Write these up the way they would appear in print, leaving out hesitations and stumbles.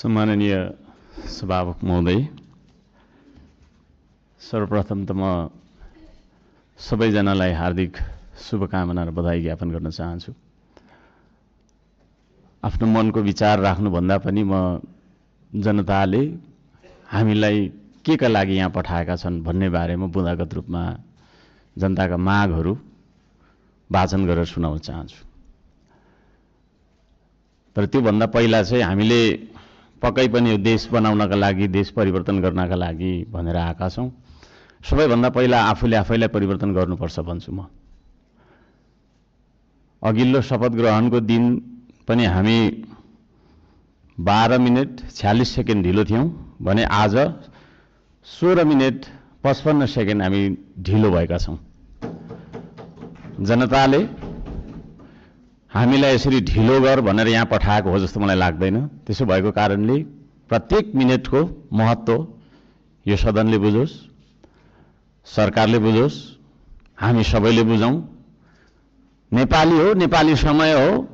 सम्माननीय सभामुख महोदय, सर्वप्रथम त म सबैजनालाई हार्दिक शुभकामना र बधाई ज्ञापन गर्न चाहन्छु। आफ्नो मनको विचार राख्नुभन्दा पनि म जनताले हामीलाई के का लागि यहाँ पठाएका छन् भन्ने बारेमा बुँदागत रूपमा जनताका मागहरू वाचन गरेर सुनाउन चाहन्छु। तर त्योभन्दा पहिला चाहिँ हामीले पक्कै पनि यो देश बनाउनका लागि, देश परिवर्तन गर्नका लागि भनेर आएका छौँ। सबैभन्दा पहिला आफूले आफैलाई परिवर्तन गर्नुपर्छ भन्छु म। अघिल्लो शपथ ग्रहणको दिन पनि हामी 12 मिनेट 46 सेकेन्ड ढिलो थियौँ भने आज 16 मिनेट 55 सेकेन्ड हामी ढिलो भएका छौँ। जनताले हामीलाई यसरी ढिलो गर भनेर यहाँ पठाएको हो जस्तो मलाई लाग्दैन। त्यसो भएको कारणले प्रत्येक मिनेटको महत्त्व यो सदनले बुझोस्, सरकारले बुझोस्, हामी सबैले बुझौँ। नेपाली हो, नेपाली समय हो,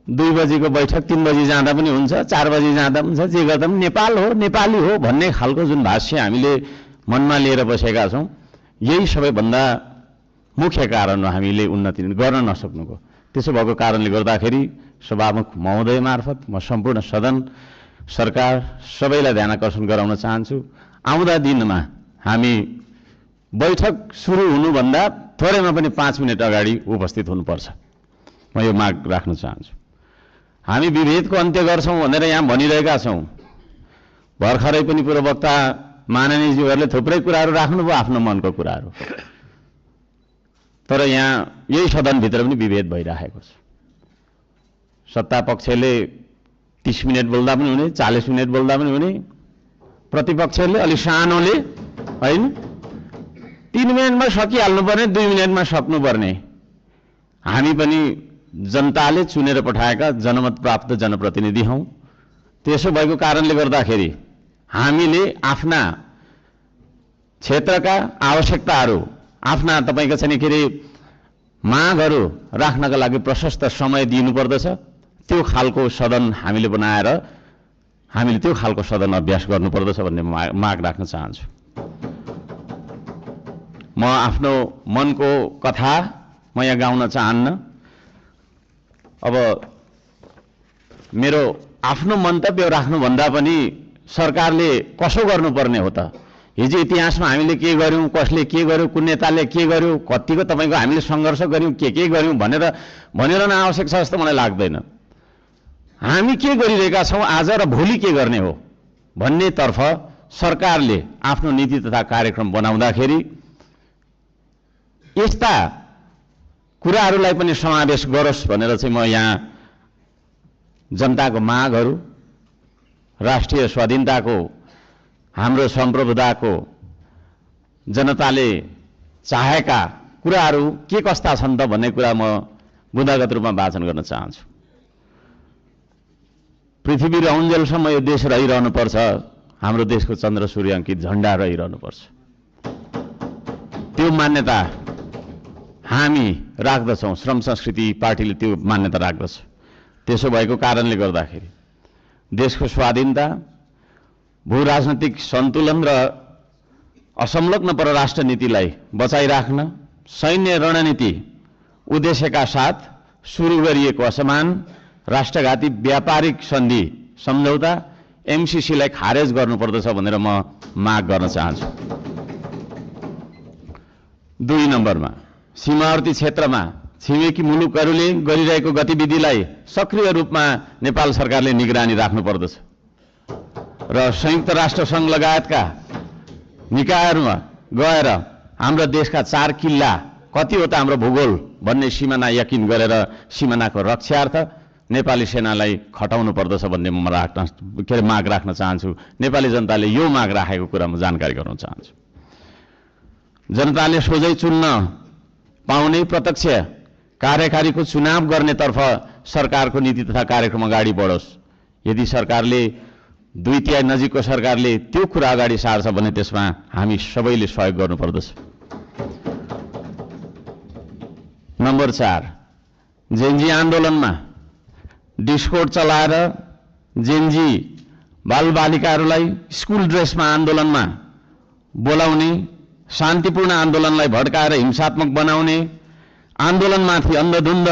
2 बजेको बैठक 3 बजे जाँदा पनि हुन्छ, 4 बजे जाँदा पनि हुन्छ, जे गर्दा पनि नेपाल हो, नेपाली हो भन्ने खालको जुन भाष्य हामीले मनमा लिएर बसेका छौँ, यही सबैभन्दा मुख्य कारण हो हामीले उन्नति गर्न नसक्नुको। त्यसो भएको कारणले गर्दाखेरि सभामुख महोदय मार्फत म सम्पूर्ण सदन, सरकार सबैलाई ध्यान आकर्षण गराउन चाहन्छु। आउँदा दिनमा हामी बैठक सुरु हुनुभन्दा थोरैमा पनि 5 मिनेट अगाडि उपस्थित हुनुपर्छ। म यो माग राख्न चाहन्छु। हामी विभेदको अन्त्य गर्छौँ भनेर यहाँ भनिरहेका छौँ। भर्खरै पनि पूर्ववक्ता माननीयज्यूहरूले थुप्रै कुराहरू राख्नुभयो, आफ्नो मनको कुराहरू। तर यहाँ यही सदनभित्र पनि विभेद भइरहेको छ। सत्ता पक्षले 30 मिनेट बोल्दा पनि हुने, 40 मिनेट बोल्दा पनि हुने, प्रतिपक्षले अलि सानोले हैन 3 मिनेटमा सकिहाल्नुपर्ने, 2 मिनेटमा सक्नुपर्ने। हामी पनि जनताले चुनेर पठाएका जनमत प्राप्त जनप्रतिनिधि हौँ। त्यसो भएको कारणले गर्दाखेरि हामीले आफ्ना क्षेत्रका आवश्यकताहरू, आफ्ना तपाईको चाहिँ के अरे मागहरू राख्नका लागि प्रशस्त समय दिनुपर्दछ। त्यो खालको सदन हामीले बनाएर हामीले त्यो खालको सदन अभ्यास गर्नुपर्दछ भन्ने माग राख्न चाहन्छु। म आफ्नो मनको कथा म यहाँ गाउन चाहन्न। अब मेरो आफ्नो मन्तव्य राख्नुभन्दा पनि सरकारले कसो गर्नुपर्ने हो त? हिजो इतिहासमा हामीले के गर्यौँ, कसले के गर्यो, कुन नेताले के गर्यो, कतिको तपाईँको हामीले सङ्घर्ष गर्यौँ, के गर्यौँ भनेर नआवश्यक छ जस्तो मलाई लाग्दैन। हामी के गरिरहेका छौँ आज र भोलि के गर्ने हो भन्नेतर्फ सरकारले आफ्नो नीति तथा कार्यक्रम बनाउँदाखेरि यस्ता कुराहरूलाई पनि समावेश गरोस् भनेर चाहिँ म यहाँ जनताको मागहरू, राष्ट्रिय स्वाधीनताको, हाम्रो सम्प्रभुताको, जनताले चाहेका कुराहरू के कस्ता छन् त भन्ने कुरा म बुँदागत रूपमा वाचन गर्न चाहन्छु। पृथ्वी रहउन्जेलसम्म यो देश रहिरहनुपर्छ, हाम्रो देशको चन्द्र सूर्य अङ्कित झण्डा रहिरहनुपर्छ। त्यो मान्यता हामी राख्दछौँ, श्रम संस्कृति पार्टीले त्यो मान्यता राख्दछ। त्यसो भएको कारणले गर्दाखेरि देशको स्वाधीनता, भू राजनैतिक सन्तुलन र असंलग्न परराष्ट्र नीतिलाई बचाइराख्न सैन्य रणनीति उद्देश्यका साथ सुरु गरिएको असमान राष्ट्रघाती व्यापारिक सन्धि सम्झौता एमसीसीलाई खारेज गर्नुपर्दछ भनेर म माग गर्न चाहन्छु। 2 नम्बरमा सीमावर्ती क्षेत्रमा छिमेकी मुलुकहरूले गरिरहेको गतिविधिलाई सक्रिय रूपमा नेपाल सरकारले निगरानी राख्नुपर्दछ र संयुक्त राष्ट्र सङ्घ लगायतका निकायहरूमा गएर हाम्रो देशका 4 किल्ला कति हो त हाम्रो भूगोल भन्ने सिमाना यकिन गरेर सिमानाको रक्षार्थ नेपाली सेनालाई खटाउनु पर्दछ भन्ने म माग राख्न चाहन्छु। नेपाली जनताले यो माग राखेको कुरा म जानकारी गराउन चाहन्छु। जनताले सोझै चुन्न पाउने प्रत्यक्ष कार्यकारीको चुनाव गर्नेतर्फ सरकारको नीति तथा कार्यक्रम अगाडि बढोस्। यदि सरकारले 2/3 नजिकको सरकारले त्यो कुरा अगाडि सार्छ भने त्यसमा हामी सबैले सहयोग गर्नुपर्दछ। नम्बर 4, जेनजी आन्दोलनमा डिस्कोड चलाएर जेनजी बालबालिकाहरूलाई स्कुल ड्रेसमा आन्दोलनमा बोलाउने, शान्तिपूर्ण आन्दोलनलाई भड्काएर हिंसात्मक बनाउने, आन्दोलनमाथि अन्धधुन्ध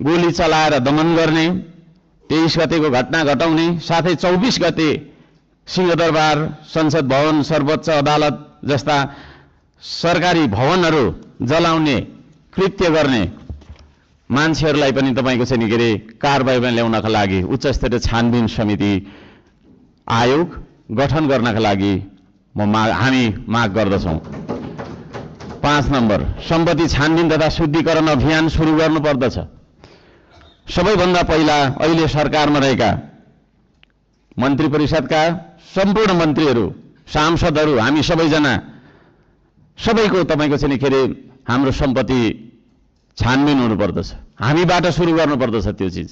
गोली चलाएर दमन गर्ने, 23 गतेको घटना घटाउने, साथै 24 गते सिंहदरबार, संसद भवन, सर्वोच्च अदालत जस्ता सरकारी भवनहरू जलाउने कृत्य गर्ने मान्छेहरूलाई पनि तपाईको चाहिँ के अरे कारबाहीमा ल्याउनका लागि उच्च स्तरीय छानबिन समिति आयोग गठन गर्नका लागि हामी माग गर्दछौं। 5 नम्बर, सम्पत्ति छानबिन तथा शुद्धिकरण अभियान सुरु गर्नुपर्दछ। सबैभन्दा पहिला अहिले सरकारमा रहेका मन्त्री परिषदका सम्पूर्ण मन्त्रीहरू, सांसदहरू, हामी सबैजना सबैको तपाईको चाहिँ के अरे हाम्रो सम्पत्ति छानबिन हुनुपर्दछ। हामीबाट सुरु गर्नुपर्दछ त्यो चिज,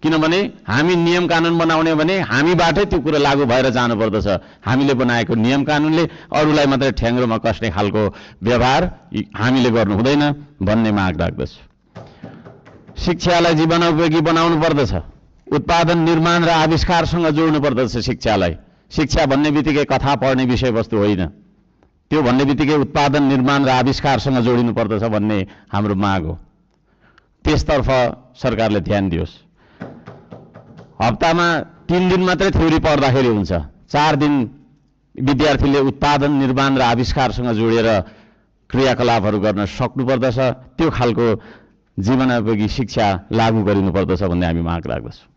किनभने हामी नियम कानुन बनाउने भने हामीबाटै त्यो कुरा लागू भएर जानुपर्दछ। हामीले बनाएको नियम कानुनले अरूलाई मात्रै ठ्याङ्ग्रोमा कस्ने खालको व्यवहार हामीले गर्नु हुँदैन भन्ने माग राख्दछु। शिक्षालाई जीवनोपयोगी बनाउनु पर्दछ। उत्पादन, निर्माण र आविष्कारसँग जोड्नु पर्दछ शिक्षालाई। शिक्षा भन्ने बित्तिकै कथा पढ्ने विषयवस्तु होइन, त्यो भन्ने बित्तिकै उत्पादन, निर्माण र आविष्कारसँग जोडिनु पर्दछ भन्ने हाम्रो माग हो। त्यसतर्फ सरकारले ध्यान दियोस्। हप्तामा 3 दिन मात्रै थ्योरी पढ्दाखेरि हुन्छ, 4 दिन विद्यार्थीले उत्पादन, निर्माण र आविष्कारसँग जोडेर क्रियाकलापहरू गर्न सक्नुपर्दछ। त्यो खालको जीवनोपयोगी शिक्षा लागू गरिनुपर्दछ भन्ने हामी माग राख्दछौँ।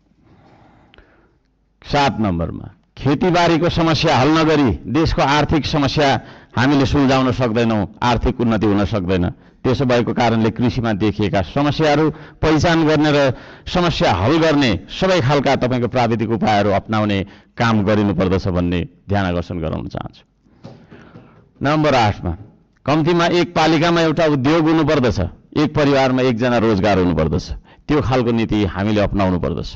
7 नम्बरमा, खेतीबारीको समस्या हल नगरी देशको आर्थिक समस्या हामीले सुल्झाउन सक्दैनौँ, आर्थिक उन्नति हुन सक्दैन। त्यसो भएको कारणले कृषिमा देखिएका समस्याहरू पहिचान गर्ने र समस्या हल गर्ने सबै खालका तपाईको प्राविधिक उपायहरू अपनाउने काम गरिनुपर्दछ भन्ने ध्यान आकर्षण गराउन चाहन्छु। नम्बर 8 मा, कम्तीमा एक पालिकामा एउटा उद्योग हुनुपर्दछ, एक परिवारमा एकजना रोजगार हुनुपर्दछ। त्यो खालको नीति हामीले अपनाउनु पर्दछ।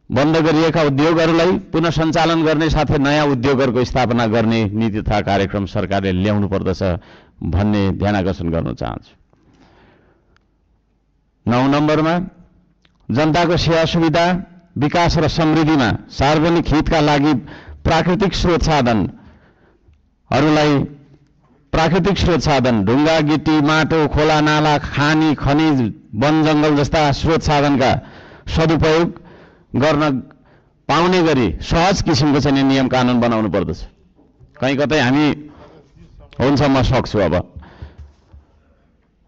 बन्द गरिएका उद्योगहरूलाई पुनः सञ्चालन गर्ने साथै नयाँ उद्योगहरूको स्थापना गर्ने नीति तथा कार्यक्रम सरकारले ल्याउनु पर्दछ भन्ने ध्यान आकर्षण गर्न चाहन्छु। 9 नम्बरमा, जनताको सेवा सुविधा, विकास र समृद्धिमा सार्वजनिक हितका लागि प्राकृतिक स्रोत साधन ढुङ्गा, गिटी, माटो, खोला, नाला, खानी, खनिज, वन जङ्गल जस्ता स्रोत साधनका सदुपयोग गर्न पाउने गरी सहज किसिमको चाहिँ नियम कानुन बनाउनु पर्दछ। कहीँ कतै हामी हुन्छ म सक्छु अब,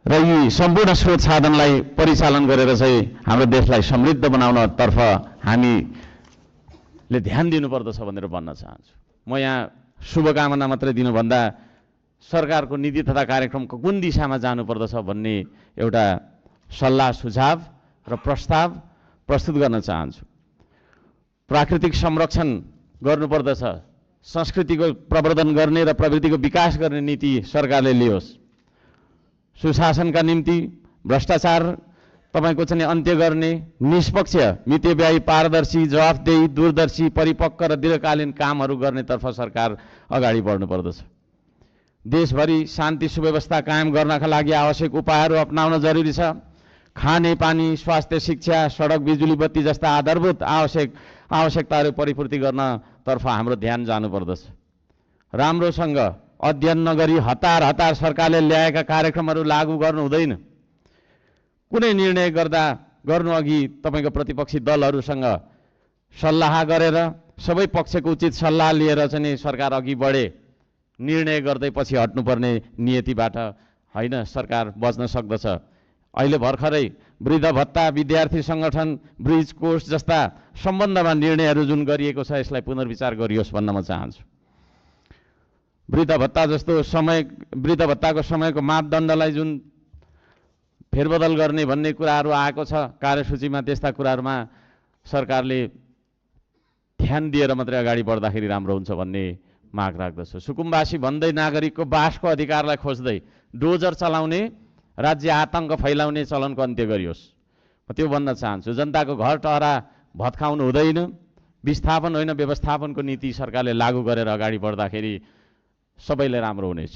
र यी सम्पूर्ण स्रोत साधनलाई परिचालन गरेर चाहिँ हाम्रो देशलाई समृद्ध बनाउन तर्फ हामीले ध्यान दिनुपर्दछ भनेर भन्न चाहन्छु। म यहाँ शुभकामना मात्रै दिनुभन्दा सरकारको नीति तथा कार्यक्रमको कुन दिशामा जानुपर्दछ भन्ने एउटा सल्लाह सुझाव र प्रस्ताव प्रस्तुत गर्न चाहन्छु। प्राकृतिक संरक्षण गर्नुपर्दछ, संस्कृतिको प्रवर्धन गर्ने र प्रवृत्तिको विकास गर्ने नीति सरकारले लियोस्। सुशासनका निम्ति भ्रष्टाचार तपाईको चाहिँ अन्त्य गर्ने, निष्पक्ष, मितव्ययी, पारदर्शी, जवाफदेही, दूरदर्शी, परिपक्व र दीर्घकालीन कामहरू गर्नेतर्फ सरकार अगाडि बढ्नुपर्दछ। देशभरि शान्ति सुव्यवस्था कायम गर्नका लागि आवश्यक उपायहरू अपनाउन जरुरी छ। खाने पानी, स्वास्थ्य, शिक्षा, सडक, बिजुली बत्ती जस्ता आधारभूत आवश्यकताहरू परिपूर्ति गर्नतर्फ हाम्रो ध्यान जानुपर्दछ। राम्रोसँग अध्ययन नगरी हतार सरकारले ल्याएका कार्यक्रमहरू लागू गर्नु हुँदैन। कुनै निर्णय गर्नु अघि तपाईको प्रतिपक्षी दलहरूसँग सल्लाह गरेर सबै पक्षको उचित सल्लाह लिएर चाहिँ सरकार अघि बढे। निर्णय गर्दै पछि हट्नुपर्ने नियतिबाट होइन सरकार बच्न सक्दछ। अहिले भर्खरै वृद्ध भत्ता, विद्यार्थी संगठन, ब्रिज कोर्स जस्ता सम्बन्धमा निर्णयहरू जुन गरिएको छ यसलाई पुनर्विचार गरियोस् भन्न म चाहन्छु। वृद्ध भत्ताको समयको मापदण्डलाई जुन फेरबदल गर्ने भन्ने कुराहरू आएको छ कार्यसूचीमा, त्यस्ता कुराहरूमा सरकारले ध्यान दिएर मात्रै अगाडि बढ्दाखेरि राम्रो हुन्छ भन्ने माग राख्दछु। सुकुम्बासी भन्दै नागरिकको बासको अधिकारलाई खोज्दै डोजर चलाउने, राज्य आतंक फैलाउने चलनको अन्त्य गरियोस्। म त्यो भन्न चाहन्छु। जनताको घर टहरा भत्काउनु हुँदैन, विस्थापन होइन व्यवस्थापनको नीति सरकारले लागू गरेर अगाडि बढ्दाखेरि सबैले राम्रो हुनेछ।